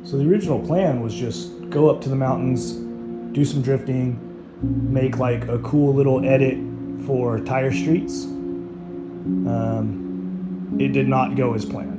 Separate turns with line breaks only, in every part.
So the original plan was just go up to the mountains, do some drifting, make like a cool little edit for tire streets. It did not go as planned.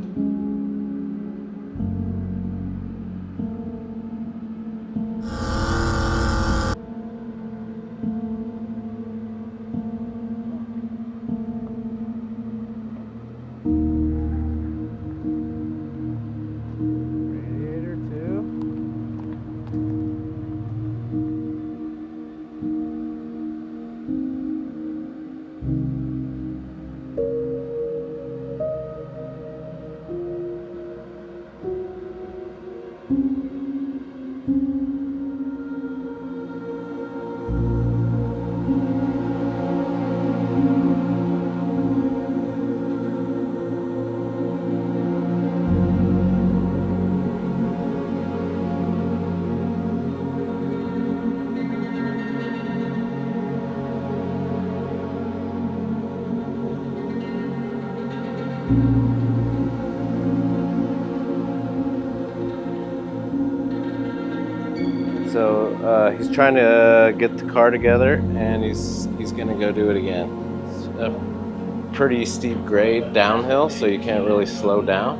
So he's trying to get the car together, and he's going to go do it again. It's a pretty steep grade downhill, so you can't really slow down,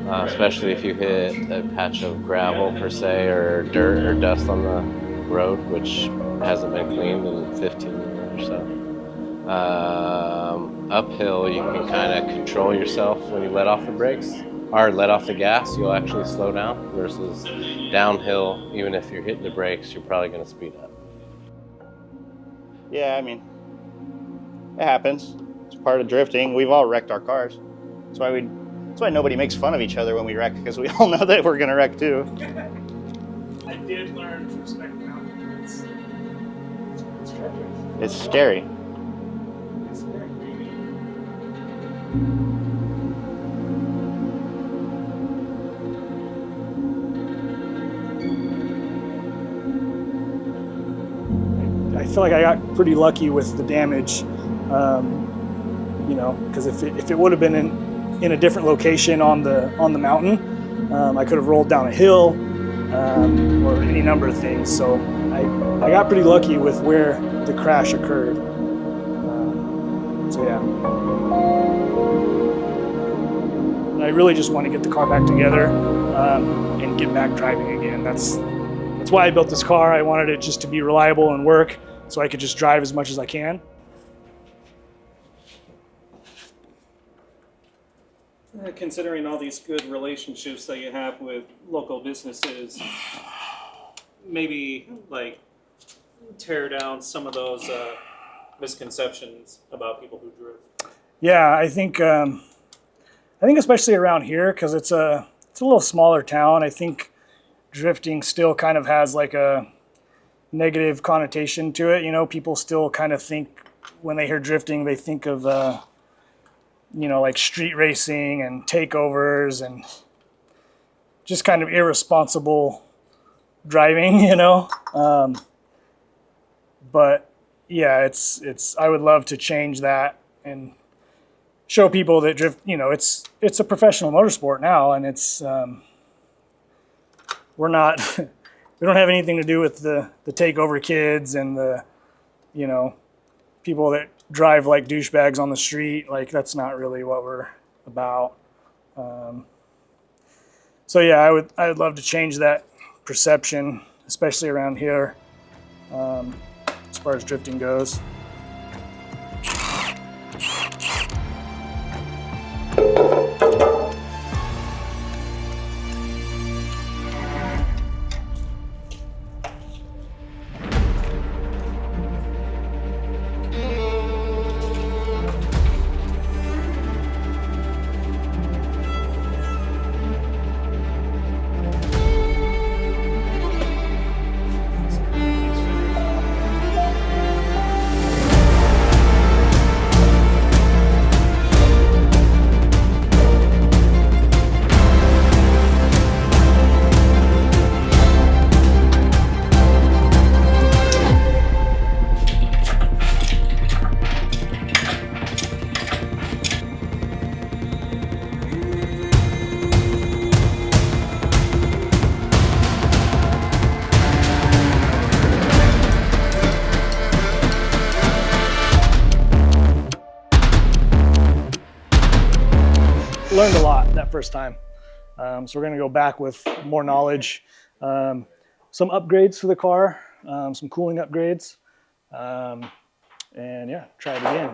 especially if you hit a patch of gravel per se, or dirt or dust on the road, which hasn't been cleaned in 15 years or so. Uphill, you can kind of control yourself when you let off the brakes, or let off the gas, you'll actually slow down, versus downhill, even if you're hitting the brakes, you're probably going to speed up.
Yeah, I mean, it happens. It's part of drifting. We've all wrecked our cars. That's why nobody makes fun of each other when we wreck, because we all know that we're going to wreck too.
I did learn to respect mountains.
It's scary.
It's very creepy.
I feel like I got pretty lucky with the damage, you know, because if it would have been in a different location on the mountain, I could have rolled down a hill or any number of things. So I got pretty lucky with where the crash occurred. So yeah, I really just want to get the car back together and get back driving again. That's why I built this car. I wanted it just to be reliable and work, so I could just drive as much as I can.
Considering all these good relationships that you have with local businesses, maybe like tear down some of those misconceptions about people who drift.
Yeah, I think especially around here, because it's a little smaller town. I think drifting still kind of has like a negative connotation to it. You know, people still kind of think when they hear drifting, they think of you know, like street racing and takeovers and just kind of irresponsible driving, you know. But yeah, it's I would love to change that and show people that drift, you know, it's a professional motorsport now, and it's we're not we don't have anything to do with the takeover kids and the, you know, people that drive like douchebags on the street. Like, that's not really what we're about. So yeah, I would love to change that perception, especially around here, as far as drifting goes. learned a lot that first time. So we're going to go back with more knowledge, some upgrades for the car, some cooling upgrades, and yeah, try it again.